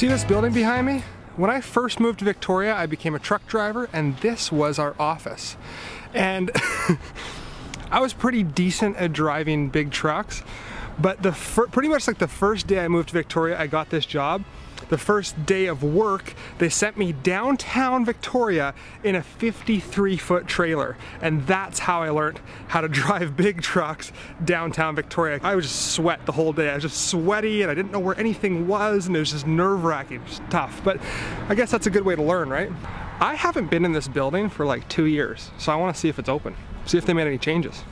See this building behind me? When I first moved to Victoria, I became a truck driver, and this was our office. And I was pretty decent at driving big trucks, but pretty much like the first day I moved to Victoria, I got this job. The first day of work, they sent me downtown Victoria in a 53-foot trailer. And that's how I learned how to drive big trucks downtown Victoria. I would just sweat the whole day. I was just sweaty and I didn't know where anything was, and it was just nerve-wracking, just tough. But I guess that's a good way to learn, right? I haven't been in this building for like 2 years, so I want to see if it's open. See if they made any changes.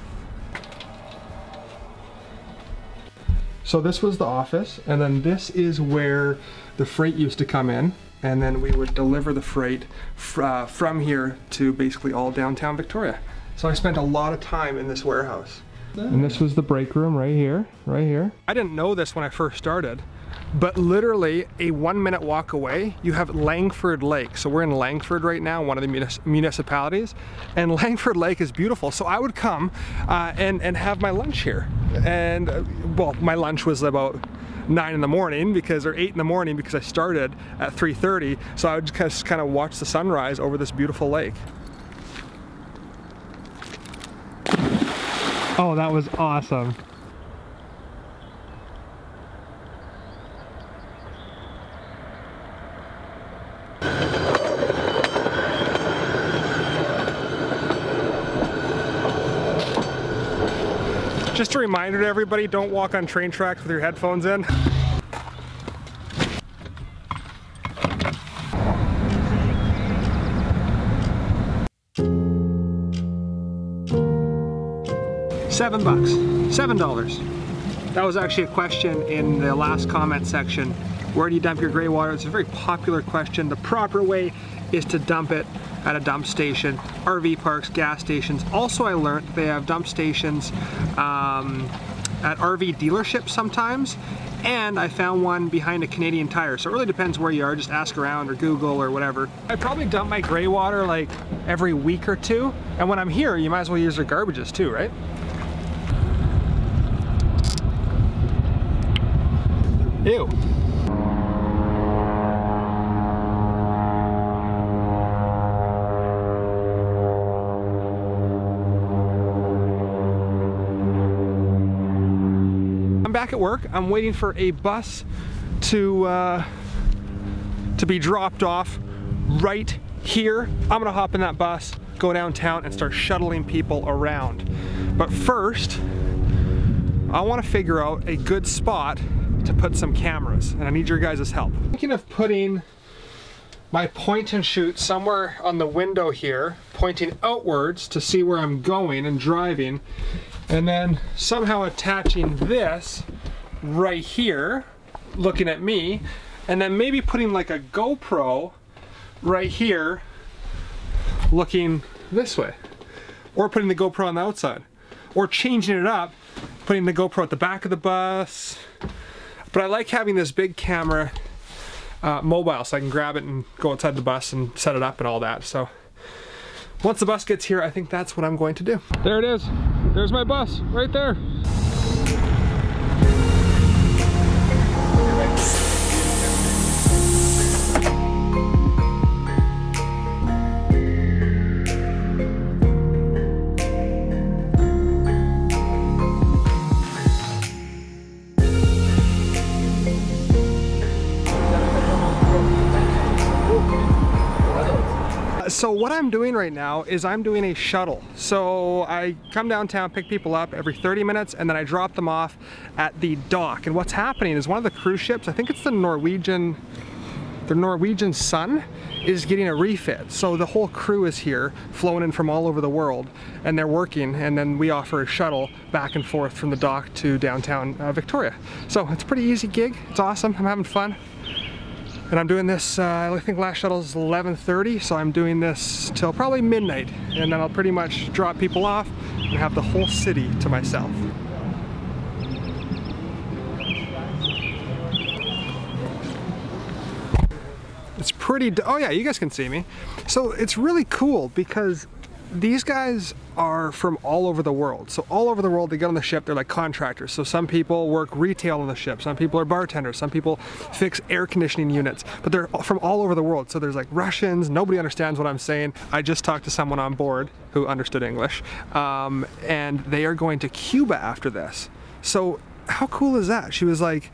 So this was the office, and then this is where the freight used to come in, and then we would deliver the freight from here to basically all downtown Victoria. So I spent a lot of time in this warehouse. And this was the break room right here, right here. I didn't know this when I first started, but literally a 1-minute walk away, you have Langford Lake. So we're in Langford right now, one of the municipalities, and Langford Lake is beautiful. So I would come and have my lunch here. And well, my lunch was about 9 in the morning or 8 in the morning because I started at 3:30. So I would just kind of watch the sunrise over this beautiful lake. Oh, that was awesome. Just a reminder to everybody, don't walk on train tracks with your headphones in. $7. That was actually a question in the last comment section. Where do you dump your gray water? It's a very popular question. The proper way is to dump it at a dump station, RV parks, gas stations. Also, I learned they have dump stations at RV dealerships sometimes, and I found one behind a Canadian Tire. So it really depends where you are. Just ask around or Google or whatever. I probably dump my gray water like every week or two, and when I'm here, you might as well use their garbages too, right? Ew. I'm back at work. I'm waiting for a bus to be dropped off right here. I'm gonna hop in that bus, go downtown, and start shuttling people around. But first, I want to figure out a good spot to put some cameras, and I need your guys' help. I'm thinking of putting my point and shoot somewhere on the window here, pointing outwards to see where I'm going and driving, and then somehow attaching this right here, looking at me, and then maybe putting like a GoPro right here, looking this way, or putting the GoPro on the outside, or changing it up, putting the GoPro at the back of the bus. But I like having this big camera mobile, so I can grab it and go outside the bus and set it up and all that. So once the bus gets here, I think that's what I'm going to do. There it is. There's my bus right there. So what I'm doing right now is I'm doing a shuttle. So I come downtown, pick people up every 30 minutes, and then I drop them off at the dock. And what's happening is one of the cruise ships, I think it's the Norwegian Sun, is getting a refit. So the whole crew is here, flown in from all over the world, and they're working, and then we offer a shuttle back and forth from the dock to downtown Victoria. So it's a pretty easy gig. It's awesome. I'm having fun. And I'm doing this, I think last shuttle is 11:30, so I'm doing this till probably midnight. And then I'll pretty much drop people off and have the whole city to myself. It's pretty, oh yeah, you guys can see me. So it's really cool because these guys are from all over the world. So all over the world, they get on the ship, they're like contractors. So some people work retail on the ship, some people are bartenders, some people fix air conditioning units, but they're from all over the world. So there's like Russians, nobody understands what I'm saying. I just talked to someone on board who understood English, and they are going to Cuba after this. So how cool is that? She was like,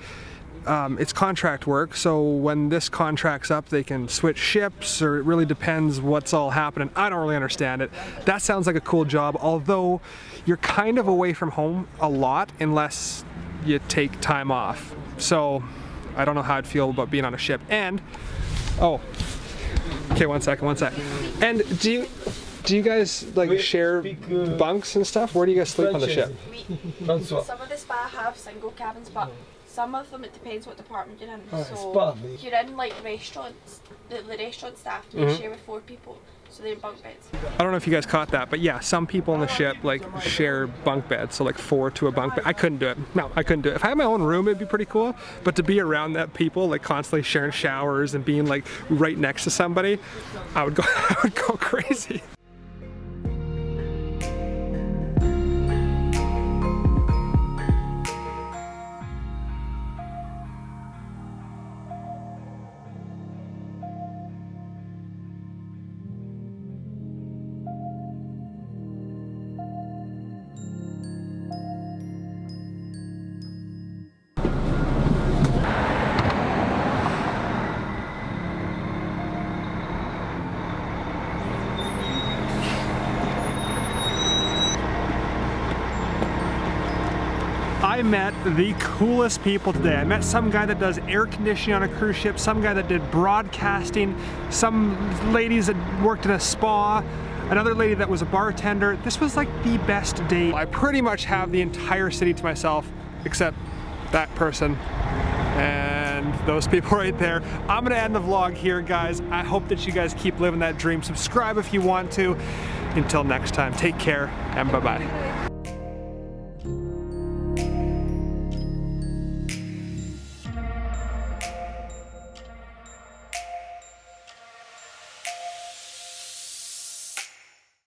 it's contract work, so when this contract's up they can switch ships, or it really depends what's all happening. I don't really understand it. That sounds like a cool job, although you're kind of away from home a lot unless you take time off. So I don't know how I'd feel about being on a ship. And oh, okay, one sec. And do you guys like share bunks and stuff? Where do you guys sleep on the ship? Some of the spa have single cabins, but some of them, it depends what department you're in. So if you're in like restaurants, the restaurant staff, they share with 4 people, so they're in bunk beds. I don't know if you guys caught that, but yeah, some people on the ship like share bunk beds, so like 4 to a bunk bed. I couldn't do it. No, I couldn't do it. If I had my own room, it'd be pretty cool, but to be around that people, like constantly sharing showers and being like right next to somebody, I would go crazy. I met the coolest people today. I met some guy that does air conditioning on a cruise ship, some guy that did broadcasting, some ladies that worked in a spa, another lady that was a bartender. This was like the best day. I pretty much have the entire city to myself, except that person and those people right there. I'm gonna end the vlog here, guys. I hope that you guys keep living that dream. Subscribe if you want to. Until next time, take care and bye-bye.